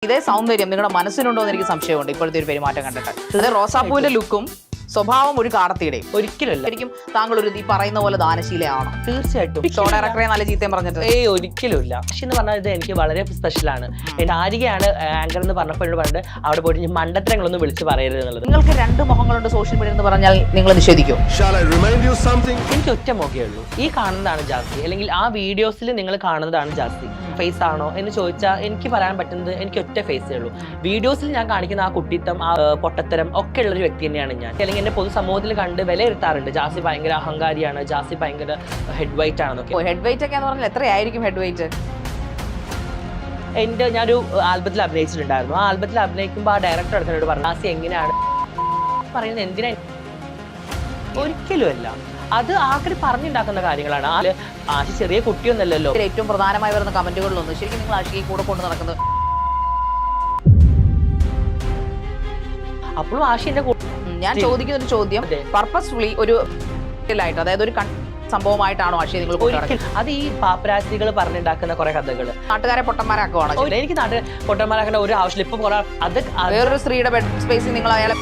ഇതേ സൗന്ദര്യം നിങ്ങളുടെ മനസ്സിലുണ്ടോ എന്ന് എനിക്ക് സംശയമുണ്ട് ഇപ്പോഴത്തെ ഒരു പെരുമാറ്റം കണ്ടിട്ട്. അതായത് റോസാപ്പൂവിന്റെ ലുക്കും സ്വഭാവം ഒരു കാടത്തിയുടെയും ഒരിക്കലും ശരിക്കും താങ്കൾ ഒരു ഈ പറയുന്ന പോലെ ദാനശീലയാണോ? തീർച്ചയായിട്ടും ഷോ ഡയറക്ടറെ നല്ല ചീത്തയും പറഞ്ഞിട്ട് ഒരിക്കലും ഇല്ല. പക്ഷെ എന്ന് പറഞ്ഞാൽ ഇത് എനിക്ക് വളരെ സ്പെഷ്യലാണ്. ആരികയാണ് ആങ്കർ എന്ന് പറഞ്ഞപ്പോൾ പറഞ്ഞിട്ട് അവിടെ പോയിട്ട് മണ്ടത്തരങ്ങളൊന്നും വിളിച്ച് പറയരുത് എന്നുള്ളത്. നിങ്ങൾക്ക് രണ്ട് മുഖങ്ങളുണ്ട് സോഷ്യൽ മീഡിയ എന്ന് പറഞ്ഞാൽ നിങ്ങൾ നിഷേധിക്കും? എനിക്ക് ഒറ്റ മുഖേ ഉള്ളൂ. ഈ കാണുന്നതാണ് ജാസ്തി, അല്ലെങ്കിൽ ആ വീഡിയോസിൽ നിങ്ങൾ കാണുന്നതാണ് ജാസ്തി. ഫേസ് ആണോ എന്ന് ചോദിച്ചാൽ എനിക്ക് പറയാൻ പറ്റുന്നത് എനിക്ക് ഒറ്റ ഫേസേ ഉള്ളൂ. വീഡിയോസിൽ ഞാൻ കാണിക്കുന്ന ആ കുട്ടിത്തം, ആ പൊട്ടത്തരം ഒക്കെ ഉള്ളൊരു വ്യക്തി തന്നെയാണ് ഞാൻ. അല്ലെങ്കിൽ എന്നെ പൊതുസമൂഹത്തിൽ കണ്ട് വിലയിരുത്താറുണ്ട്. ജാസി ഭയങ്കര അഹങ്കാരിയാണ്, ജാസി ഭയങ്കര ഹെഡ് വെയിറ്റ് ആണെന്നൊക്കെ. ഹെഡ് വെയിറ്റ് ഒക്കെ എന്ന് പറഞ്ഞാൽ എത്രയായിരിക്കും ഹെഡ് വെയിറ്റ്? ഞാനൊരു ആൽബത്തിൽ അഭിനയിച്ചിട്ടുണ്ടായിരുന്നു. ആ ആൽബത്തിൽ അഭിനയിക്കുമ്പോൾ ആ ഡയറക്ടർ അടുത്തോട് പറഞ്ഞു, ജാസി എങ്ങനെയാണ് പറയുന്നത്, എന്തിനാ? ഒരിക്കലും അല്ല. അത് ആൾക്കാർ പറഞ്ഞുണ്ടാക്കുന്ന കാര്യങ്ങളാണ്. ആശി ചെറിയ കുട്ടിയൊന്നല്ലല്ലോ. ഏറ്റവും പ്രധാനമായി വരുന്ന കമന്റുകളിലൊന്നും ശരിക്കും നിങ്ങൾ ആശിയെ കൂടെ കൊണ്ട് നടക്കുന്നത്. അപ്പോഴും ആശി എന്റെ ഞാൻ ചോദിക്കുന്ന ഒരു ചോദ്യം പർപ്പസ്ഫുള്ളി ഒരു ആയിട്ട്, അതായത് ഒരു സംഭവമായിട്ടാണോ ആശയം നിങ്ങൾ? അത് ഈ പാപ്പരാസികൾ പറഞ്ഞുണ്ടാക്കുന്ന കുറെ കഥകള് നാട്ടുകാരെ പൊട്ടന്മാരാക്കുവാണോ? എനിക്ക് നാട്ടിൽ പൊട്ടന്മാരാക്കേണ്ട ഒരു ആവശ്യമില്ല. ഇപ്പൊ അത് വേറൊരു സ്ത്രീയുടെ ബെഡ് സ്പേസിൽ നിങ്ങൾ അയാളെ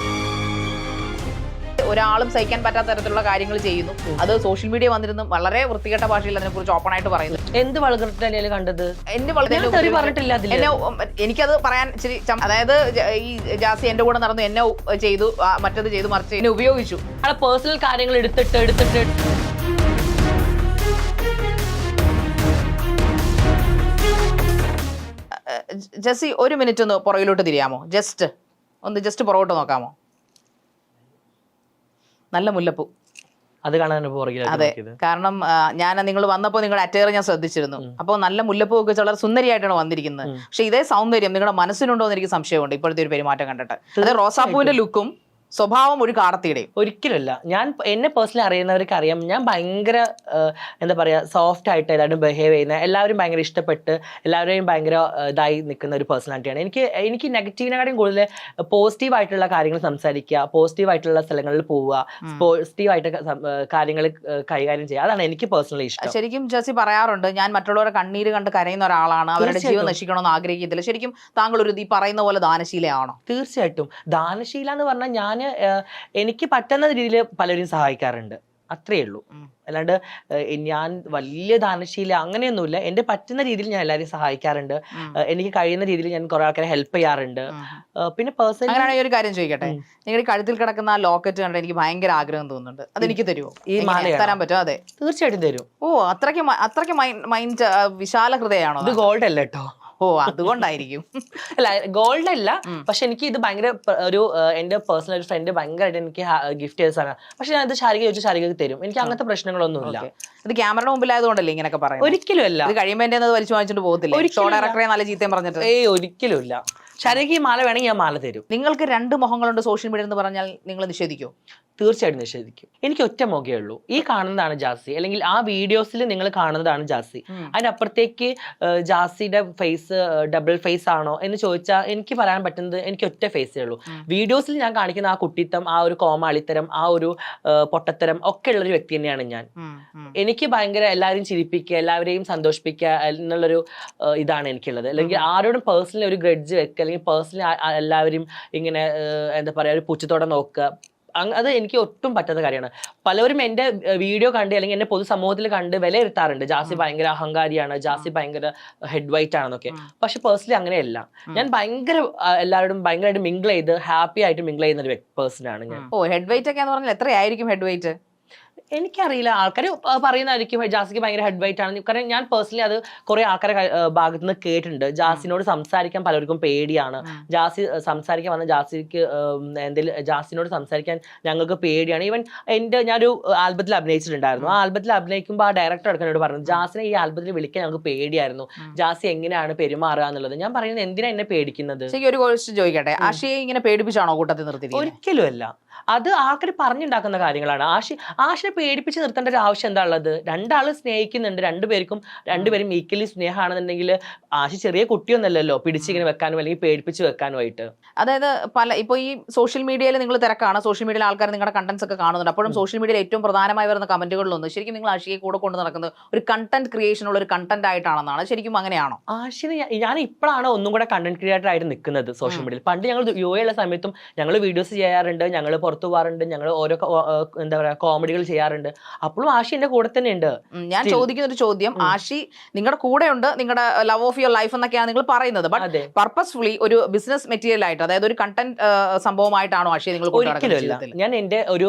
ഒരാളും സഹിക്കാൻ പറ്റാത്ത തരത്തിലുള്ള കാര്യങ്ങൾ ചെയ്യുന്നു. അത് സോഷ്യൽ മീഡിയ വന്നിരുന്നു വളരെ വൃത്തികെട്ട ഭാഷയിൽ അതിനെ കുറിച്ച് ഓപ്പൺ ആയിട്ട് പറയുന്നു. എന്ത് വളർന്നിട്ടല്ലേ കണ്ടത്? എന്റെ പറഞ്ഞിട്ടില്ല. എനിക്കത് പറയാൻ ഇച്ചിരി, അതായത് ഈ ജാസി എന്റെ കൂടെ നടന്നു, എന്നെ ചെയ്തു, മറ്റത് ചെയ്തു, മറിച്ച് എന്നെ ഉപയോഗിച്ചു. പേഴ്സണൽ കാര്യങ്ങൾ എടുത്തിട്ട് ജസി ഒരു മിനിറ്റ് ഒന്ന് പുറകിലോട്ട് തിരിയാമോ? ജസ്റ്റ് പുറകോട്ട് നോക്കാമോ? നല്ല മുല്ലപ്പൂ. അത് കാണാൻ അതെ, കാരണം നിങ്ങൾ വന്നപ്പോൾ നിങ്ങളുടെ അറ്റയർ ഞാൻ ശ്രദ്ധിച്ചിരുന്നു. അപ്പോൾ നല്ല മുല്ലപ്പൂ ഒക്കെ വളരെ സുന്ദരിയായിട്ടാണ് വന്നിരിക്കുന്നത്. പക്ഷെ ഇതേ സൗന്ദര്യം നിങ്ങളുടെ മനസ്സിലുണ്ടോ എന്ന് എനിക്ക് സംശയമുണ്ട് ഇപ്പോഴത്തെ ഒരു പെരുമാറ്റം കണ്ടിട്ട്. അതായത് റോസാപ്പൂവിന്റെ ലുക്കും സ്വഭാവം ഒരു കാടത്തിയുടെയും. ഒരിക്കലല്ല. ഞാൻ എന്നെ പേഴ്സണലി അറിയുന്നവർക്ക് അറിയാം, ഞാൻ ഭയങ്കര എന്താ പറയാ സോഫ്റ്റ് ആയിട്ട് എല്ലാവരും ബിഹേവ് ചെയ്യുന്ന, എല്ലാവരും ഭയങ്കര ഇഷ്ടപ്പെട്ട് എല്ലാവരെയും ഭയങ്കര ഇതായി നിൽക്കുന്ന ഒരു പേഴ്സണാലിറ്റിയാണ്. എനിക്ക് നെഗറ്റീവിനെക്കാളും കൂടുതൽ പോസിറ്റീവായിട്ടുള്ള കാര്യങ്ങൾ സംസാരിക്കുക, പോസിറ്റീവായിട്ടുള്ള സ്ഥലങ്ങളിൽ പോവുക, പോസിറ്റീവായിട്ട് കാര്യങ്ങൾ കൈകാര്യം ചെയ്യുക, അതാണ് എനിക്ക് പേഴ്സണലി ഇഷ്ടം. ശരിക്കും ജസി പറയാറുണ്ട്, ഞാൻ മറ്റുള്ളവരെ കണ്ണീര് കണ്ട് കരയുന്ന ഒരാളാണ്, അവരുടെ ജീവൻ നശിക്കണമെന്ന് ആഗ്രഹിക്കത്തില്ല. ശരിക്കും താങ്കൾ ഒരു ഈ പറയുന്ന പോലെ ദാനശീലയാണോ? തീർച്ചയായിട്ടും. ദാനശീല എന്ന് പറഞ്ഞാൽ എനിക്ക് പറ്റുന്ന രീതിയിൽ പലരും സഹായിക്കാറുണ്ട്, അത്രയേ ഉള്ളൂ. അല്ലാണ്ട് ഞാൻ വലിയ ദാനശീല അങ്ങനെയൊന്നുമില്ല. എന്റെ പറ്റുന്ന രീതിയിൽ ഞാൻ എല്ലാവരെയും സഹായിക്കാറുണ്ട്. എനിക്ക് കഴിയുന്ന രീതിയിൽ ഞാൻ കുറെ ആൾക്കാരെ ഹെൽപ്പ് ചെയ്യാറുണ്ട്. പിന്നെ പേഴ്സണലി അങ്ങനെയാണെങ്കിൽ ഒരു കാര്യം ചോദിക്കട്ടെ, നിങ്ങളുടെ കഴുത്തിൽ കിടക്കുന്ന ആ ലോക്കറ്റ് കണ്ട് എനിക്ക് ഭയങ്കര ആഗ്രഹം തോന്നുന്നുണ്ട്. അതെനിക്ക് തരുമോ? ഈ മാല തരാൻ പറ്റുമോ? അതെ, തീർച്ചയായിട്ടും തരും. ഓ, അത്രയ്ക്ക് മൈൻഡ് വിശാല ഹൃദയമാണോ? ഇത് ഗോൾഡ് അല്ല കേട്ടോ. ഓ, അതുകൊണ്ടായിരിക്കും. അല്ല, ഗോൾഡ് അല്ല. പക്ഷെ എനിക്ക് ഇത് ഭയങ്കര ഒരു എന്റെ പേഴ്സണൽ ഒരു ഫ്രണ്ട് ഭയങ്കരമായിട്ട് എനിക്ക് ഗിഫ്റ്റ് ചെയ്ത സാധനം. പക്ഷെ ഞാൻ ഇത് ശാരിക ചോദിച്ചു, ശാരികക്ക് തരും. എനിക്ക് അങ്ങനത്തെ പ്രശ്നങ്ങളൊന്നുമില്ല. ഇത് ക്യാമറയുടെ മുമ്പിലായതുകൊണ്ടല്ലേ ഇങ്ങനെയൊക്കെ പറയാം? ഒരിക്കലും അല്ല. ഇത് കഴിയുമ്പോൾ എന്റെ വലിച്ചു വാങ്ങിച്ചിട്ട് പോകത്തില്ല. ഷോ ഡയറക്ടറെ നല്ല ചീത്തയും പറഞ്ഞിട്ട് ഒരിക്കലും ഇല്ല. ശാരിക ഈ മാല വേണമെങ്കിൽ ഞാൻ മാല തരും. നിങ്ങൾക്ക് രണ്ട് മുഖങ്ങളുണ്ട് സോഷ്യൽ മീഡിയ എന്ന് പറഞ്ഞാൽ നിങ്ങൾ നിഷേധിക്കോ? തീർച്ചയായിട്ടും നിഷേധിക്കും. എനിക്ക് ഒറ്റ മുഖേ ഉള്ളൂ. ഈ കാണുന്നതാണ് ജാസി, അല്ലെങ്കിൽ ആ വീഡിയോസിൽ നിങ്ങൾ കാണുന്നതാണ് ജാസി. അതിനപ്പുറത്തേക്ക് ജാസിയുടെ ഫേസ് ഡബിൾ ഫേസ് ആണോ എന്ന് ചോദിച്ചാൽ എനിക്ക് പറയാൻ പറ്റുന്നത് എനിക്ക് ഒറ്റ ഫേസേ ഉള്ളൂ. വീഡിയോസിൽ ഞാൻ കാണിക്കുന്ന ആ കുട്ടിത്തം, ആ ഒരു കോമാളിത്തരം, ആ ഒരു പൊട്ടത്തരം ഒക്കെ ഉള്ളൊരു വ്യക്തി തന്നെയാണ് ഞാൻ. എനിക്ക് ഭയങ്കര എല്ലാവരെയും ചിരിപ്പിക്കുക, എല്ലാവരെയും സന്തോഷിപ്പിക്കുക എന്നുള്ളൊരു ഇതാണ് എനിക്കുള്ളത്. അല്ലെങ്കിൽ ആരോടും പേഴ്സണലി ഒരു ഗ്രഡ്ജ് വെക്കുക, അല്ലെങ്കിൽ പേഴ്സണലി എല്ലാവരും ഇങ്ങനെ എന്താ പറയുക ഒരു പുച്ഛത്തോടെ നോക്കുക, അത് എനിക്ക് ഒട്ടും പറ്റാത്ത കാര്യമാണ്. പലരും എൻ്റെ വീഡിയോ കണ്ട് അല്ലെങ്കിൽ എന്നെ പൊതുസമൂഹത്തിൽ കണ്ട് വിലയിരുത്താറുണ്ട്, ജാസി ഭയങ്കര അഹങ്കാരിയാണ്, ജാസി ഭയങ്കര ഹെഡ് വെയിറ്റ് ആണെന്നൊക്കെ. പക്ഷെ പേഴ്സണലി അങ്ങനെയല്ല. ഞാൻ ഭയങ്കര എല്ലാവരോടും ഭയങ്കരമായിട്ട് മിങ്കിൾ ചെയ്ത് ഹാപ്പി ആയിട്ട് മിങ്കിൾ ചെയ്യുന്ന ഒരു പേഴ്സണാണ് ഞാൻ. ഓ, ഹെഡ് വെയിറ്റ് ഒക്കെ എന്ന് പറഞ്ഞാൽ എത്രയായിരിക്കും ഹെഡ് വെയിറ്റ്? എനിക്കറിയില്ല. ആൾക്കാർ പറയുന്നതായിരിക്കും ജാസിക്ക് ഭയങ്കര ഹെഡ് വെയിറ്റ് ആണ്. കാരണം ഞാൻ പേഴ്സണലി അത് കുറെ ആൾക്കാരെ ഭാഗത്ത് നിന്ന് കേട്ടിട്ടുണ്ട്. ജാസിനോട് സംസാരിക്കാൻ പലർക്കും പേടിയാണ്. ജാസി സംസാരിക്കാൻ വന്ന ജാസിക്ക് ജാസിനോട് സംസാരിക്കാൻ ഞങ്ങൾക്ക് പേടിയാണ്. ഈവൻ ഞാനൊരു ആൽബത്തിൽ അഭിനയിച്ചിട്ടുണ്ടായിരുന്നു. ആ ആൽബത്തിൽ അഭിനയിക്കുമ്പോൾ ആ ഡയറക്ടർ എടുക്കാനോട് പറഞ്ഞു, ജാസിനെ ഈ ആൽബത്തിൽ വിളിക്കാൻ ഞങ്ങൾക്ക് പേടിയായിരുന്നു, ജാസി എങ്ങനെയാണ് പെരുമാറുക എന്നുള്ളത്. ഞാൻ പറയുന്നത് എന്തിനാ എന്നെ പേടിക്കുന്നത്? ഒരു ക്വസ്റ്റ്യൻ ചോദിക്കട്ടെ, ആശയെ ഇങ്ങനെ പേടിപ്പിച്ചാണോ കൂട്ടത്തിൽ നിർത്തി? ഒരിക്കലും അല്ല. അത് ആൾക്കാർ പറഞ്ഞുണ്ടാക്കുന്ന കാര്യങ്ങളാണ്. ആശ ആഷിനെ പേടിപ്പിച്ച് നിർത്തേണ്ട ഒരു ആവശ്യം എന്താ ഉള്ളത്? രണ്ടാള് സ്നേഹിക്കുന്നുണ്ട്, രണ്ടുപേരും ഈക്വലി സ്നേഹമാണെന്നുണ്ടെങ്കിൽ ആഷി ചെറിയ കുട്ടിയൊന്നല്ലല്ലോ പിടിച്ചിങ്ങനെ വെക്കാനോ അല്ലെങ്കിൽ പേടിപ്പിച്ച് വെക്കാനോ ആയിട്ട്. അതായത് ഇപ്പൊ ഈ സോഷ്യൽ മീഡിയയിൽ നിങ്ങൾ തിരക്കാണ്, സോഷ്യൽ മീഡിയയിൽ ആൾക്കാർ നിങ്ങളുടെ കണ്ടന്റ്സ് ഒക്കെ കാണുന്നുണ്ട്. അപ്പോഴും സോഷ്യൽ മീഡിയയിൽ ഏറ്റവും പ്രധാനമായി വരുന്ന കമന്റുകളിലൊന്നും ശരിക്കും നിങ്ങൾ ആഷിയെ കൂടെ കൊണ്ട് നടക്കുന്നത് ഒരു കണ്ടന്റ് ക്രിയേഷൻ ഉള്ള ഒരു കണ്ടന്റ് ആയിട്ടാണെന്നാണ്. ശരിക്കും അങ്ങനെയാണോ? ആഷിന് ഞാൻ ഇപ്പോഴാണ് ഒന്നും കൂടെ കണ്ടന്റ് ക്രിയേറ്റർ ആയിട്ട് നിൽക്കുന്നത് സോഷ്യൽ മീഡിയയിൽ. പണ്ട് ഞങ്ങൾ UAE ഉള്ള സമയത്തും ഞങ്ങൾ വീഡിയോസ് ചെയ്യാറുണ്ട്, ഞങ്ങൾ പുറത്തു പോകാറുണ്ട്, ഞങ്ങൾ ഓരോ എന്താ പറയാ കോമഡികൾ ചെയ്യാറുണ്ട്. അപ്പോഴും ആഷി എന്റെ കൂടെ തന്നെ ഉണ്ട്. ഞാൻ ചോദിക്കുന്ന ഒരു ചോദ്യം, ആഷി നിങ്ങളുടെ കൂടെ ഉണ്ട്, നിങ്ങളുടെ ലവ് ഓഫ് യുവർ ലൈഫ് എന്നൊക്കെയാണ് നിങ്ങൾ പറയുന്നത്. ബട്ട് പർപ്പസ്ഫുള്ളി ഒരു ബിസിനസ് മെറ്റീരിയൽ ആയിട്ട്, അതായത് ഒരു കണ്ടന്റ് സംഭവമായിട്ടാണോ ആഷി നിങ്ങൾ ഒരിക്കലുമില്ല. ഞാൻ എന്റെ ഒരു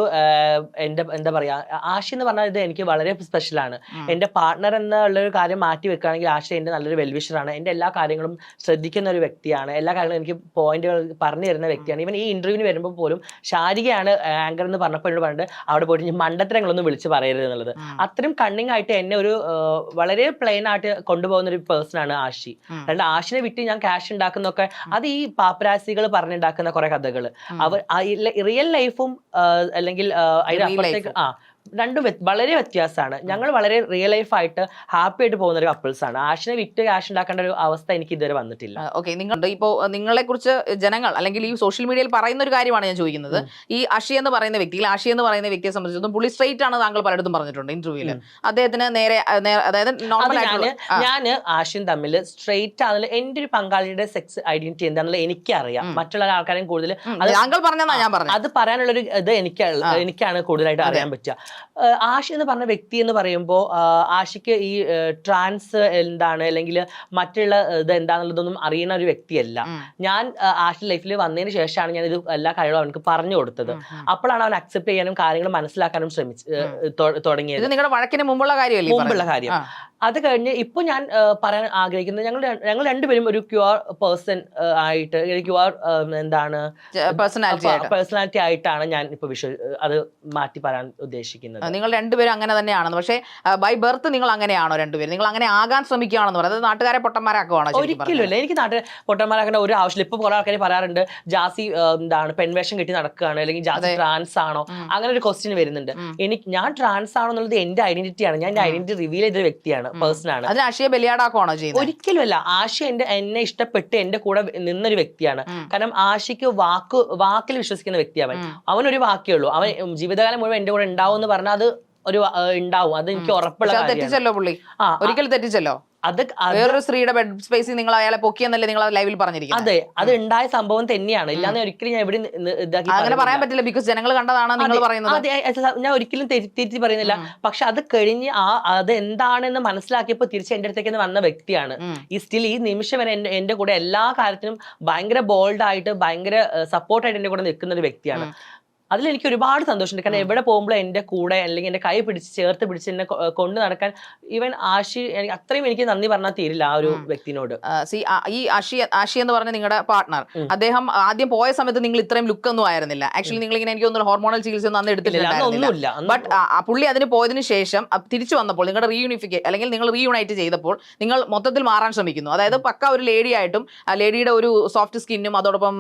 എന്താ പറയാ ആഷി എന്ന് പറഞ്ഞാൽ ഇത് എനിക്ക് വളരെ സ്പെഷ്യൽ ആണ്. എന്റെ പാർട്ണർ എന്നുള്ള ഒരു കാര്യം മാറ്റി വെക്കുകയാണെങ്കിൽ ആഷി എന്റെ നല്ലൊരു വെൽവിഷറാണ്. എന്റെ എല്ലാ കാര്യങ്ങളും ശ്രദ്ധിക്കുന്ന ഒരു വ്യക്തിയാണ്. എല്ലാ കാര്യങ്ങളും എനിക്ക് പോയിന്റുകൾ പറഞ്ഞു തരുന്ന വ്യക്തിയാണ്. ഈവൻ ഈ ഇന്റർവ്യൂവിന് വരുമ്പോൾ പോലും ശാരികയാണ് ആങ്കർ എന്ന് പറഞ്ഞപ്പോൾ എന്നോട് പറഞ്ഞിട്ട് അവിടെ പോയിട്ട് മണ്ടത്തരങ്ങളൊന്നും വിളിച്ച് പറയരുത് എന്നുള്ളത്. അത്രയും കണ്ണിങ് ആയിട്ട് എന്നെ ഒരു വളരെ പ്ലെയിൻ ആയിട്ട് കൊണ്ടുപോകുന്ന ഒരു പേഴ്സൺ ആണ് ആഷി. അല്ലാണ്ട് ആഷിനെ വിട്ട് ഞാൻ ക്യാഷ് ഉണ്ടാക്കുന്നൊക്കെ അത് ഈ പാപ്പരാസികൾ പറഞ്ഞുണ്ടാക്കുന്ന കുറെ കഥകള്. അവർ റിയൽ ലൈഫും അല്ലെങ്കിൽ അതിനപ്പുറത്തേക്ക് രണ്ടും വളരെ വ്യത്യാസമാണ്. ഞങ്ങൾ വളരെ റിയൽ ലൈഫ് ആയിട്ട് ഹാപ്പി ആയിട്ട് പോകുന്ന ഒരു കപ്പിൾസ് ആണ്. ആഷിനെ വിറ്റ് ക്യാഷ് ഉണ്ടാക്കേണ്ട ഒരു അവസ്ഥ എനിക്ക് ഇതുവരെ വന്നിട്ടില്ല. ഓക്കെ, ഇപ്പോ നിങ്ങളെ കുറിച്ച് ജനങ്ങൾ അല്ലെങ്കിൽ ഈ സോഷ്യൽ മീഡിയയിൽ പറയുന്ന ഒരു കാര്യമാണ് ഞാൻ ചോദിക്കുന്നത്. ഈ ആഷി എന്ന് പറയുന്ന വ്യക്തിയെ സംബന്ധിച്ചിടത്തോം പുള്ളി സ്ട്രൈറ്റ് ആണ് താങ്കൾ പലയിടത്തും പറഞ്ഞിട്ടുണ്ട് ഇന്റർവ്യൂവിൽ. അദ്ദേഹത്തിന് നേരെ അതായത് നോർമൽ ആയിട്ടുള്ള ഞാൻ ആഷിയും തമ്മിൽ സ്ട്രൈറ്റ് ആണെങ്കിലും എന്റെ ഒരു പങ്കാളിയുടെ സെക്സ് ഐഡന്റിറ്റി എന്താണെന്നുള്ള എനിക്കറിയാം. മറ്റുള്ള ആൾക്കാരെയും കൂടുതൽ താങ്കൾ പറഞ്ഞാ ഞാൻ പറഞ്ഞു അത് പറയാനുള്ളൊരു ഇത് എനിക്കാണ് കൂടുതലായിട്ട് അറിയാൻ പറ്റുക. ആഷി എന്ന് പറഞ്ഞ വ്യക്തി എന്ന് പറയുമ്പോൾ ആഷിക്ക് ഈ ട്രാൻസ് എന്താണ് അല്ലെങ്കിൽ മറ്റുള്ള ഇത് എന്താണെന്നുള്ളതൊന്നും അറിയുന്ന ഒരു വ്യക്തിയല്ല. ഞാൻ ആഷി ലൈഫിൽ വന്നതിന് ശേഷമാണ് ഞാൻ ഇത് എല്ലാ കാര്യങ്ങളും അവനക്ക് പറഞ്ഞു കൊടുത്തത്. അപ്പോഴാണ് അവൻ അക്സെപ്റ്റ് ചെയ്യാനും കാര്യങ്ങൾ മനസ്സിലാക്കാനും തുടങ്ങിയത്. നിങ്ങളുടെ വഴക്കിന് മുമ്പുള്ള കാര്യം. അത് കഴിഞ്ഞ് ഇപ്പൊ ഞാൻ പറയാൻ ആഗ്രഹിക്കുന്നത് ഞങ്ങൾ രണ്ടുപേരും ഒരു ക്യൂർ പേഴ്സൺ ആയിട്ട് ക്യൂർ എന്താണ് പേഴ്സണാലിറ്റി ആയിട്ടാണ് ഞാൻ ഇപ്പൊ അത് മാറ്റി പറയാൻ ഉദ്ദേശിക്കുന്നത്. നിങ്ങൾ രണ്ടുപേരും അങ്ങനെ തന്നെയാണെന്ന്. പക്ഷേ ബൈ ബർത്ത് നിങ്ങൾ അങ്ങനെയാണോ രണ്ടുപേരും? നിങ്ങൾ അങ്ങനെ ആകാൻ ശ്രമിക്കുകയാണെന്ന് പറയുന്നത് നാട്ടുകാരെ പൊട്ടന്മാരാക്കുവാണോ? ഒരിക്കലുമില്ല. എനിക്ക് നാട്ടിൽ പൊട്ടന്മാരാക്കേണ്ട ഒരു ആവശ്യമില്ല. ഇപ്പൊ കുറെ ആൾക്കാർ പറയാറുണ്ട് ജാസി എന്താണ് പെൺവേഷം കെട്ടി നടക്കുകയാണ് അല്ലെങ്കിൽ ജാസി ട്രാൻസ് ആണോ, അങ്ങനെ ഒരു ക്വസ്റ്റ്യൻ വരുന്നുണ്ട്. ഞാൻ ട്രാൻസ് ആണോ എന്നുള്ളത് എന്റെ ഐഡന്റിറ്റിയാണ്. ഞാൻ എന്റെ ഐഡന്റിറ്റി റിവീൽ ചെയ്ത വ്യക്തിയാണ്, പേഴ്സൺ ആണ്. അതിന് ആഷിയെ ബലിയാടാക്കുവാണോ ചെയ്യുന്നത്? ഒരിക്കലുമല്ല. ആഷി എന്നെ ഇഷ്ടപ്പെട്ട് എന്റെ കൂടെ നിന്നൊരു വ്യക്തിയാണ്. കാരണം ആഷിക്ക് വാക്കിൽ വിശ്വസിക്കുന്ന വ്യക്തിയാണ്. അവനൊരു വാക്കേ ഉള്ളൂ. അവൻ ജീവിതകാലം മുഴുവൻ എന്റെ കൂടെ ഉണ്ടാവും എന്ന് പറഞ്ഞാൽ അത് ഒരു ഉണ്ടാവും. അത് എനിക്ക് ഉറപ്പുള്ള കാര്യമാണ്. തെറ്റിച്ചല്ലോ പുള്ളി, ഒരിക്കലും തെറ്റിച്ചല്ലോ. വേറൊരു സ്ത്രീയുടെ ബെഡ് സ്പേസിൽ നിങ്ങൾ അയാളെ പൊക്കിയെന്നല്ലേ നിങ്ങൾ ലൈവിൽ പറഞ്ഞിരിക്കുന്നത്? അതെ, അത് ഉണ്ടായ സംഭവം തന്നെയാണ്. ഇല്ലാന്ന് ഒരിക്കലും ഞാൻ എവിടെ അങ്ങനെ പറയാൻ പറ്റില്ല. ബിക്കോസ് ജനങ്ങൾ കണ്ടതാണ് നിങ്ങൾ പറയുന്നത്. ഞാൻ ഒരിക്കലും തിരിച്ച് പറയുന്നില്ല. പക്ഷെ അത് കഴിഞ്ഞ് അത് എന്താണെന്ന് മനസ്സിലാക്കിയപ്പോൾ തിരിച്ച് എന്റെ അടുത്തേക്ക് വന്ന വ്യക്തിയാണ്. ഈ നിമിഷം വരെ എന്റെ കൂടെ എല്ലാ കാര്യത്തിനും ഭയങ്കര ബോൾഡ് ആയിട്ട് ഭയങ്കര സപ്പോർട്ടായിട്ട് എന്റെ കൂടെ നിൽക്കുന്ന ഒരു വ്യക്തിയാണ്. അതിലെനിക്ക് ഒരുപാട് സന്തോഷമുണ്ട്. കാരണം എവിടെ പോകുമ്പോഴും എൻ്റെ കൂടെ അല്ലെങ്കിൽ എൻ്റെ കൈ പിടിച്ച് ചേർത്ത് പിടിച്ച് എന്നെ കൊണ്ടു നടക്കാൻ ഈവൻ അത്രയും എനിക്ക് നന്ദി പറഞ്ഞാൽ തീരില്ല ആ ഒരു വ്യക്തിനോട്. ഈ ആഷി എന്ന് പറഞ്ഞ നിങ്ങളുടെ പാർട്ട്ണർ, അദ്ദേഹം ആദ്യം പോയ സമയത്ത് നിങ്ങൾ ഇത്രയും ലുക്ക് ഒന്നും ആയിരുന്നില്ല. ആക്ച്വലി നിങ്ങൾ ഇങ്ങനെ എനിക്ക് തോന്നുന്നു ഹോർമോണൽ ചികിത്സ ഒന്നും അന്ന് എടുത്തിട്ടില്ല. ബട്ട് പുള്ളി അതിന് പോയതിനു ശേഷം തിരിച്ചു വന്നപ്പോൾ നിങ്ങളുടെ അല്ലെങ്കിൽ നിങ്ങൾ റീയൂണൈറ്റ് ചെയ്തപ്പോൾ നിങ്ങൾ മൊത്തത്തിൽ മാറാൻ ശ്രമിക്കുന്നു. അതായത് പക്ക ഒരു ലേഡി ആയിട്ടും ലേഡിയുടെ ഒരു സോഫ്റ്റ് സ്കിന്നും അതോടൊപ്പം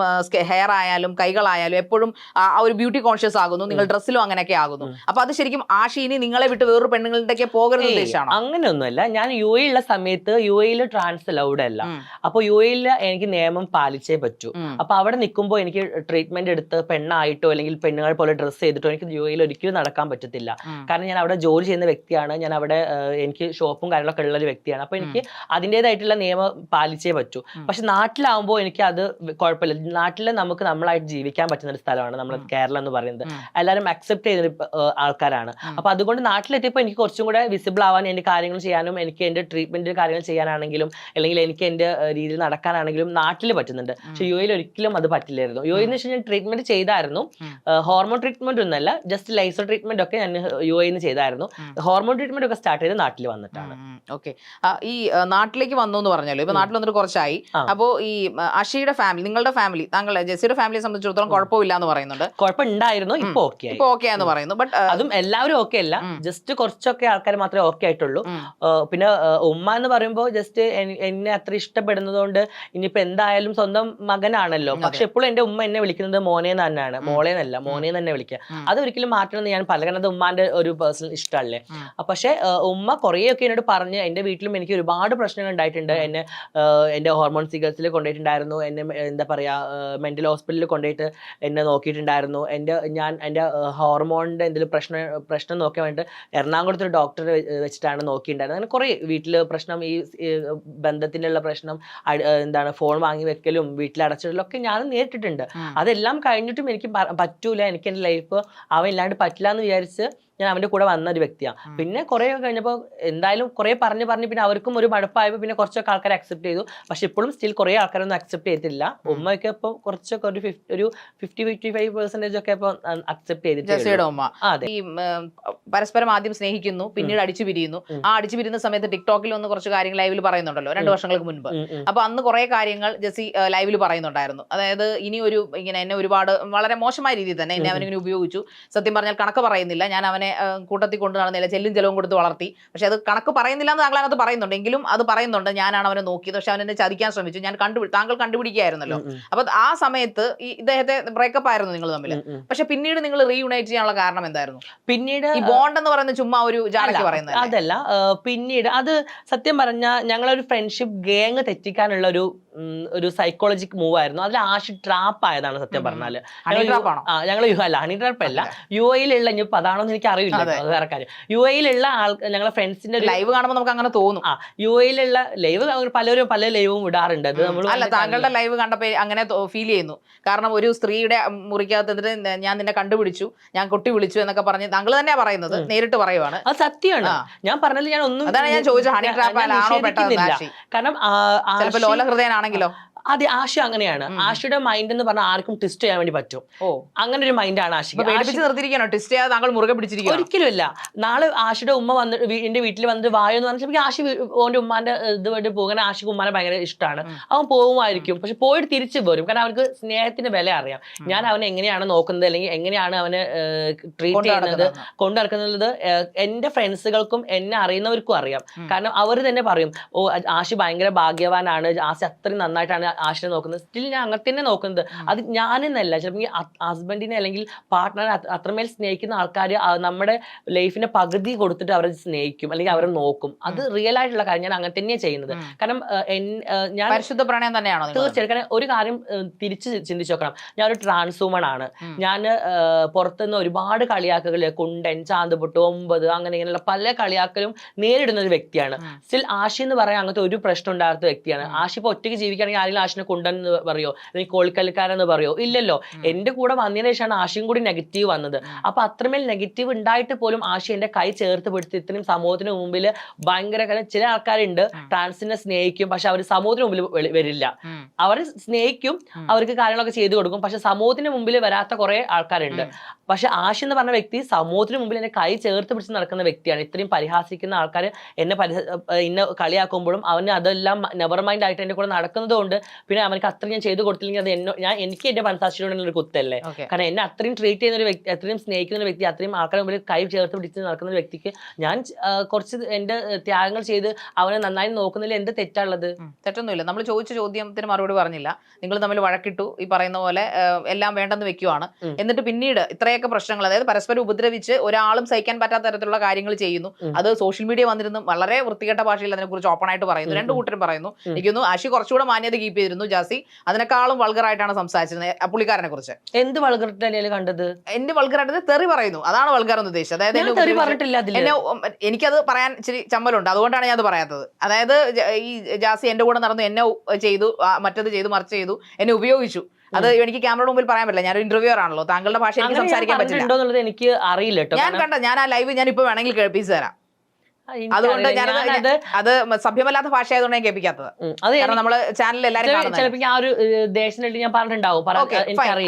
ഹെയർ ആയാലും കൈകളായാലും എപ്പോഴും ആ ഒരു ബ്യൂട്ടി കോൺഷ്യസ് ആകുന്നു. നിങ്ങൾ ഡ്രസ്സിലും അങ്ങനെയൊക്കെ ആകുന്നു. അപ്പൊ അത് ശരിക്കും ആഷി ഇനി നിങ്ങളെ വിട്ട് വേറൊരു പെണ്ണുങ്ങളുടെ പോകരുത് ഉദ്ദേശമാണ്? അങ്ങനെയൊന്നുമല്ല. ഞാൻ UAE ഉള്ള സമയത്ത് UAE ട്രാൻസ് അലൗഡ് അല്ല. അപ്പൊ UAE എനിക്ക് നിയമം പാലിച്ചേ പറ്റൂ. അപ്പൊ അവിടെ നിൽക്കുമ്പോൾ എനിക്ക് ട്രീറ്റ്മെന്റ് എടുത്ത് പെണ്ണായിട്ടോ അല്ലെങ്കിൽ പെണ്ണുങ്ങൾ പോലെ ഡ്രസ്സ് ചെയ്തിട്ടോ എനിക്ക് UAE ഒരിക്കലും നടക്കാൻ പറ്റത്തില്ല. കാരണം ഞാൻ അവിടെ ജോലി ചെയ്യുന്ന വ്യക്തിയാണ്. ഞാൻ അവിടെ എനിക്ക് ഷോപ്പും കാര്യങ്ങളൊക്കെ ഉള്ള ഒരു വ്യക്തിയാണ്. അപ്പൊ എനിക്ക് അതിൻ്റെതായിട്ടുള്ള നിയമം പാലിച്ചേ പറ്റൂ. പക്ഷെ നാട്ടിലാവുമ്പോൾ എനിക്ക് അത് കുഴപ്പമില്ല. നാട്ടിൽ നമുക്ക് നമ്മളായിട്ട് ജീവിക്കാൻ പറ്റുന്ന ഒരു സ്ഥലമാണ് നമ്മുടെ കേരളം എന്ന് പറയുന്നത്. എല്ലാവരും അക്സെപ്റ്റ് ചെയ്ത ആൾക്കാരാണ്. അപ്പൊ അതുകൊണ്ട് നാട്ടിലെത്തിയപ്പോൾ എനിക്ക് കുറച്ചും കൂടെ വിസിബിൾ ആവാൻ, എന്റെ കാര്യങ്ങൾ ചെയ്യാനും എനിക്ക് എന്റെ ട്രീറ്റ്മെന്റ് കാര്യങ്ങൾ ചെയ്യാനാണെങ്കിലും അല്ലെങ്കിൽ എനിക്ക് എന്റെ രീതിയിൽ നടക്കാനാണെങ്കിലും നാട്ടിൽ പറ്റുന്നുണ്ട്. പക്ഷെ UAE ഒരിക്കലും അത് പറ്റില്ലായിരുന്നു. UAE എന്ന് വെച്ചാൽ ഞാൻ ട്രീറ്റ്മെന്റ് ചെയ്തായിരുന്നു. ഹോർമോൺ ട്രീറ്റ്മെന്റ് ഒന്നല്ല, ജസ്റ്റ് ലൈസർ ട്രീറ്റ്മെന്റ് ഒക്കെ ഞാൻ UAE ചെയ്തായിരുന്നു. ഹോർമോൺ ട്രീറ്റ്മെന്റ് ഒക്കെ സ്റ്റാർട്ട് ചെയ്ത് നാട്ടിൽ വന്നിട്ടാണ്. ഓക്കെ, ഈ നാട്ടിലേക്ക് വന്നു എന്ന് പറഞ്ഞല്ലോ. ഇപ്പൊ നാട്ടിൽ വന്നിട്ട് കുറച്ചായി. അപ്പോ ഈ അഷിയുടെ ഫാമിലി, നിങ്ങളുടെ ഫാമിലി, താങ്കളുടെ ജെസ്സിയുടെ ഫാമിലിയെ സംബന്ധിച്ചിടത്തോളം കുഴപ്പമില്ല എന്ന് പറയുന്നുണ്ട്. ഉണ്ടായിരുന്നു, ഇപ്പൊ ഓക്കെ ആയി. ഇപ്പൊ ഓക്കെ എന്ന് പറയുന്നു. ബട്ട് അതും എല്ലാവരും ഓക്കെ അല്ല, ജസ്റ്റ് കുറച്ചൊക്കെ ആൾക്കാർ മാത്രമേ ഓക്കെ ആയിട്ടുള്ളൂ. പിന്നെ ഉമ്മ എന്ന് പറയുമ്പോൾ ജസ്റ്റ് എന്നെ അത്ര ഇഷ്ടപ്പെടുന്നത് കൊണ്ട് ഇനിയിപ്പോ എന്തായാലും സ്വന്തം മകനാണല്ലോ. പക്ഷെ എപ്പോഴും എന്റെ ഉമ്മ എന്നെ വിളിക്കുന്നത് മോനെ തന്നെയാണ്, മോളെ എന്നല്ല, മോനെ തന്നെ വിളിക്കുക. അതൊരിക്കലും മാറ്റണമെന്ന് ഞാൻ പല, കാരണം അത് ഉമ്മാന്റെ ഒരു പേഴ്സണൽ ഇഷ്ടമല്ലേ. പക്ഷെ ഉമ്മ കുറേയൊക്കെ എന്നോട് പറഞ്ഞ്, എന്റെ വീട്ടിലും എനിക്ക് ഒരുപാട് പ്രശ്നങ്ങൾ ഉണ്ടായിട്ടുണ്ട്. എന്റെ ഹോർമോൺ ചികിത്സയിൽ കൊണ്ടുപോയിട്ടുണ്ടായിരുന്നു, എന്നെ എന്താ പറയാ മെന്റൽ ഹോസ്പിറ്റലിൽ കൊണ്ടുപോയിട്ട് എന്നെ നോക്കിയിട്ടുണ്ടായിരുന്നു. എന്റെ ഹോർമോണിന്റെ എന്തെങ്കിലും പ്രശ്നം നോക്കാൻ വേണ്ടിയിട്ട് എറണാകുളത്ത് ഒരു ഡോക്ടറെ വെച്ചിട്ടാണ് നോക്കിയിട്ടുണ്ടായിരുന്നത്. അങ്ങനെ കുറെ വീട്ടില് പ്രശ്നം, ഈ ബന്ധത്തിനുള്ള പ്രശ്നം, എന്താണ് ഫോൺ വാങ്ങി വെക്കലും വീട്ടിൽ അടച്ചിടലൊക്കെ ഞാൻ നേരിട്ടിട്ടുണ്ട്. അതെല്ലാം കഴിഞ്ഞിട്ടും എനിക്ക് പറ്റൂല, എനിക്ക് എന്റെ ലൈഫ് അവൻ ഇല്ലാണ്ട് പറ്റില്ല എന്ന് വിചാരിച്ച് ഞാൻ അവന്റെ കൂടെ വന്ന ഒരു വ്യക്തിയാണ്. പിന്നെ കുറെ കഴിഞ്ഞപ്പോൾ എന്തായാലും കുറെ പറഞ്ഞ് പിന്നെ അവർക്കും ഒരു മടുപ്പായപ്പോൾ പിന്നെ കുറച്ചൊക്കെ ആൾക്കാർ അക്സെപ്റ്റ് ചെയ്തു. പക്ഷെ ഇപ്പോഴും സ്റ്റിൽ കുറെ ആൾക്കാരൊന്നും അക്സെപ്റ്റ് ചെയ്തിട്ടില്ല. ഉമ്മയൊക്കെ ഇപ്പോൾ കുറച്ചൊക്കെ ഒരു 50-55% ഒക്കെ ഇപ്പോൾ അക്സെപ്റ്റ് ചെയ്തിട്ടുണ്ട്. ഉമ്മ ഈ പരസ്പരം ആദ്യം സ്നേഹിക്കുന്നു, പിന്നീട് അടിച്ചു പിരിയുന്നു. ആ അടിച്ചു പിരിയുന്ന സമയത്ത് ടിക്ടോക്കിൽ ഒന്ന് കുറച്ച് കാര്യങ്ങൾ ലൈവിൽ പറയുന്നുണ്ടല്ലോ 2 വർഷങ്ങൾക്ക് മുൻപ്. അപ്പൊ അന്ന് കുറെ കാര്യങ്ങൾ ജെസ്സി ലൈവിൽ പറയുന്നുണ്ടായിരുന്നു. അതായത് ഇനി ഇങ്ങനെ എന്നെ ഒരുപാട് വളരെ മോശമായ രീതിയിൽ തന്നെ എന്നെ അവനിങ്ങനെ ഉപയോഗിച്ചു. സത്യം പറഞ്ഞാൽ കണക്ക് പറയുന്നില്ല, ഞാൻ അവനെ കൂട്ടത്തിൽ കൊണ്ടു നടന്നില്ല, ചെല്ലും ചെലവും കൊടുത്ത് വളർത്തി. പക്ഷെ അത് കണക്ക് പറയുന്നില്ല എന്ന് താങ്കൾ അതിനകത്ത് പറയുന്നുണ്ട്, എങ്കിലും അത് പറയുന്നുണ്ട് ഞാനാണ് അവനെ നോക്കിയത്, പക്ഷെ അവൻ എന്നെ ചതിക്കാൻ ശ്രമിച്ചു, ഞാൻ താങ്കൾ കണ്ടുപിടിക്കുകയായിരുന്നല്ലോ. അപ്പൊ ആ സമയത്ത് ഈ ഇദ്ദേഹത്തെ ബ്രേക്കപ്പ് ആയിരുന്നു നിങ്ങൾ തമ്മിൽ. പക്ഷെ പിന്നീട് നിങ്ങൾ റീയുണൈറ്റ് ചെയ്യാനുള്ള കാരണം എന്തായിരുന്നു? പിന്നീട് ഈ ബോണ്ട് എന്ന് പറയുന്നത് ചുമ്മാ ഒരു ജാടയ്ക്ക് പറയുന്നത് അതല്ല. പിന്നീട് അത് സത്യം പറഞ്ഞാൽ ഞങ്ങളൊരു ഫ്രണ്ട്ഷിപ്പ് ഗാങ് തെറ്റിക്കാനുള്ള ഒരു സൈക്കോളജിക് മൂവ് ആയിരുന്നു. അതിൽ ആഷി ട്രാപ്പ് ആയതാണ് സത്യം പറഞ്ഞാല്. ഞങ്ങൾ അല്ല, ഹണി ട്രാപ്പ് അല്ല, UAE-ലുള്ള ഇനിയിപ്പോ അതാണോന്ന് എനിക്ക് അറിയില്ല, അത് വേറെ കാര്യം. UAE-ലുള്ള ഞങ്ങളെ ഫ്രണ്ട്സിന്റെ ലൈവ് കാണുമ്പോൾ നമുക്ക് അങ്ങനെ തോന്നും. UAE-ലുള്ള ലൈവ് പലരും പല ലൈവും ഇടാറുണ്ട്. അത് നമ്മൾ അല്ല, താങ്കളുടെ ലൈവ് കണ്ടപ്പോ അങ്ങനെ ഫീൽ ചെയ്യുന്നു. കാരണം ഒരു സ്ത്രീയുടെ മുറിക്കകത്ത് എന്നിട്ട് ഞാൻ നിന്നെ കണ്ടുപിടിച്ചു, ഞാൻ കൊട്ടി വിളിച്ചു എന്നൊക്കെ പറഞ്ഞ് താങ്കൾ തന്നെയാ പറയുന്നത്, നേരിട്ട് പറയുവാണ്. അത് സത്യമാണ്. ഞാൻ പറഞ്ഞതിൽ ഞാൻ ഒന്നും, അതാണ് ഞാൻ ചോദിച്ചത്, ഹണി ട്രാപ്പ് പെട്ടത്. കാരണം ചിലപ്പോൾ ലോല ഹൃദയനാണെങ്കിലോ. അതെ, ആശ അങ്ങനെയാണ്. ആശയുടെ മൈൻഡ് എന്ന് പറഞ്ഞാൽ ആർക്കും ട്വിസ്റ്റ് ചെയ്യാൻ വേണ്ടി പറ്റും. അങ്ങനെ ഒരു മൈൻഡാണ് ആശയ്ക്ക്. ട്വിസ്റ്റ് ചെയ്യാതെ താങ്കൾ മുറുകെ പിടിച്ചിരിക്കും? ഒരിക്കലും ഇല്ല. നാളെ ആശയുടെ ഉമ്മ വന്ന് എന്റെ വീട്ടിൽ വന്നിട്ട് വായോ എന്ന് പറഞ്ഞാൽ ആശ ഓന്റെ ഉമ്മാന്റെ ഇത് വേണ്ടി പോകാൻ ആശയ്ക്ക് ഉമ്മാനെ ഭയങ്കര ഇഷ്ടമാണ്. അവൻ പോകുമായിരിക്കും, പക്ഷെ പോയിട്ട് തിരിച്ചു പോരും. കാരണം അവർക്ക് സ്നേഹത്തിന്റെ വില അറിയാം. ഞാൻ അവനെ എങ്ങനെയാണ് നോക്കുന്നത്, അല്ലെങ്കിൽ എങ്ങനെയാണ് അവനെ ട്രീറ്റ് ചെയ്യുന്നത്, കൊണ്ടു നടക്കുന്നത് എന്റെ ഫ്രണ്ട്സുകൾക്കും എന്നെ അറിയുന്നവർക്കും അറിയാം. കാരണം അവർ തന്നെ പറയും, ഓ ആശി ഭയങ്കര ഭാഗ്യവാനാണ്, ആശ അത്രയും നന്നായിട്ടാണ് ആശിനെ നോക്കുന്നത്. സ്റ്റിൽ ഞാൻ അങ്ങനെ തന്നെ നോക്കുന്നത്. അത് ഞാനെന്നല്ല, ചിലപ്പോൾ ഹസ്ബൻഡിനെ അല്ലെങ്കിൽ പാർട്ട്ണറെ അത്രമേൽ സ്നേഹിക്കുന്ന ആൾക്കാർ നമ്മുടെ ലൈഫിന്റെ പകുതി കൊടുത്തിട്ട് അവരെ സ്നേഹിക്കും, അല്ലെങ്കിൽ അവരെ നോക്കും. അത് റിയൽ ആയിട്ടുള്ള കാര്യം. ഞാൻ അങ്ങനെ തന്നെയാണ് ചെയ്യുന്നത്. കാരണം ഞാൻ പരിശുദ്ധ പ്രണയം തന്നെയാണോ? തീർച്ചയായിട്ടും. കാരണം ഒരു കാര്യം തിരിച്ച് ചിന്തിച്ചു നോക്കണം. ഞാൻ ഒരു ട്രാൻസ് വുമൺ ആണ്. ഞാൻ പുറത്തുനിന്ന് ഒരുപാട് കളിയാക്കല്, കുണ്ടൻ, ചാന്തുപൊട്ട്, 9 അങ്ങനെ ഇങ്ങനെയുള്ള പല കളിയാക്കലും നേരിടുന്ന ഒരു വ്യക്തിയാണ്. സ്റ്റിൽ ആഷി എന്ന് പറയാൻ അങ്ങനത്തെ ഒരു പ്രശ്നം ഉണ്ടാകാത്ത വ്യക്തിയാണ്. ആഷി ഇപ്പൊ ഒറ്റയ്ക്ക് ജീവിക്കുകയാണെങ്കിൽ ആരെങ്കിലും ആഷിനെ കുണ്ടെന്ന് പറയോ, അല്ലെങ്കിൽ കോളിക്കൽക്കാരെന്ന് പറയോ? ഇല്ലല്ലോ. എന്റെ കൂടെ വന്നതിന് ശേഷമാണ് ആഷിയും കൂടി നെഗറ്റീവ് വന്നത്. അപ്പൊ അത്രമേൽ നെഗറ്റീവ് ഉണ്ടായിട്ട് പോലും ആഷി എന്റെ കൈ ചേർത്ത് പിടിച്ച് ഇത്രയും സമൂഹത്തിന് മുമ്പിൽ ഭയങ്കര, ചില ആൾക്കാരുണ്ട് ട്രാൻസിനെ സ്നേഹിക്കും, പക്ഷെ അവർ സമൂഹത്തിന് മുമ്പിൽ വരില്ല. അവർ സ്നേഹിക്കും, അവർക്ക് കാര്യങ്ങളൊക്കെ ചെയ്തു കൊടുക്കും, പക്ഷെ സമൂഹത്തിന് മുമ്പിൽ വരാത്ത കുറെ ആൾക്കാരുണ്ട്. പക്ഷെ ആഷി എന്ന് പറഞ്ഞ വ്യക്തി സമൂഹത്തിന് മുമ്പിൽ എന്നെ കൈ ചേർത്ത് പിടിച്ച് നടക്കുന്ന വ്യക്തിയാണ്. ഇത്രയും പരിഹാസിക്കുന്ന ആൾക്കാർ എന്നെ കളിയാക്കുമ്പോഴും അവന് അതെല്ലാം നെവർ മൈൻഡ് ആയിട്ട് എന്റെ കൂടെ നടക്കുന്നത് കൊണ്ട് പിന്നെ അവർക്ക് അത്രയും ഞാൻ ചെയ്തു കൊടുത്തില്ലെങ്കിൽ അത് എനിക്ക് എന്റെ മനസാക്ഷിയോടുള്ള ഒരു കുത്തല്ലേ. കാരണം എന്നെ അത്രയും ട്രീറ്റ് ചെയ്യുന്ന ഒരു വ്യക്തി, അത്രയും സ്നേഹിക്കുന്ന ഒരു വ്യക്തി, അത്രയും ആൾക്കാരുടെ മുമ്പിൽ കൈ ചേർത്ത് പിടിച്ച് നടക്കുന്ന ഒരു വ്യക്തിക്ക് ഞാൻ കുറച്ച് എന്റെ ത്യാഗങ്ങൾ ചെയ്ത് അവനെ നന്നായി നോക്കുന്നതിൽ എന്ത് തെറ്റാണുള്ളത്? തെറ്റൊന്നുമില്ല. നമ്മൾ ചോദിച്ച ചോദ്യത്തിന് മറുപടി പറഞ്ഞില്ല. നിങ്ങൾ തമ്മിൽ വഴക്കിട്ടു, ഈ പറയുന്ന പോലെ എല്ലാം വേണ്ടെന്ന് വെക്കുവാണ്. എന്നിട്ട് പിന്നീട് ഇത്രയൊക്കെ പ്രശ്നങ്ങൾ, അതായത് പരസ്പരം ഉപദ്രവിച്ച് ഒരാളും സഹിക്കാൻ പറ്റാത്ത തരത്തിലുള്ള കാര്യങ്ങൾ ചെയ്യുന്നു. അത് സോഷ്യൽ മീഡിയ വന്നിരുന്നു വളരെ വൃത്തികെട്ട ഭാഷയിൽ അതിനെക്കുറിച്ച് ഓപ്പൺ ആയിട്ട് പറയുന്നു. 2 കൂട്ടരും പറയുന്നു. എനിക്കൊന്നു ആഷി കുറച്ചുകൂടെ മാന്യത കീപ്പ് ചെയ്തിരുന്നു, ജാസി അതിനേക്കാളും വൾഗറായിട്ടാണ് സംസാരിച്ചിരുന്നത് പുള്ളിക്കാരനെ കുറിച്ച്. എന്ത് വൾഗറായിട്ടാണ് കണ്ടത്? എന്റെ വൾഗറായിട്ട് തെറി പറയുന്നു, അതാണ് വൾഗർ എന്ന് ഉദ്ദേശിച്ചത്. അതായത് എനിക്കത് പറയാൻ ഇച്ചിരി ചമ്മലുണ്ട്, അതുകൊണ്ടാണ് ഞാൻ അത് പറയാത്തത്. അതായത് ഈ ജാസി എന്റെ കൂടെ നടന്നു, എന്നെ ചെയ്തു, മറ്റത് ചെയ്തു, മറിച്ച് ചെയ്തു, എന്നെ ഉപയോഗിച്ചു. അത് എനിക്ക് ക്യാമറയുടെ മുമ്പിൽ പറയാൻ പറ്റില്ല, ഞാനൊരു ഇന്റർവ്യൂവർ ആണല്ലോ, താങ്കളുടെ ഭാഷ എനിക്ക് സംസാരിക്കാൻ പറ്റില്ല. എനിക്ക് അറിയില്ല. ഞാൻ ആ ലൈവ് ഞാൻ ഇപ്പൊ വേണമെങ്കിൽ കേൾപ്പിച്ചു തരാം. അതുകൊണ്ട് അത് സഭ്യമല്ലാത്ത ഭാഷ ആയതുകൊണ്ട് ഞാൻ കേൾപ്പിക്കാത്തത്. കാരണം നമ്മള് ചാനലിൽ എല്ലാവരും ചിലപ്പോൾ ആ ഒരു ദേശം ഞാൻ പറഞ്ഞിട്ടുണ്ടാവും, എനിക്കറിയില്ല.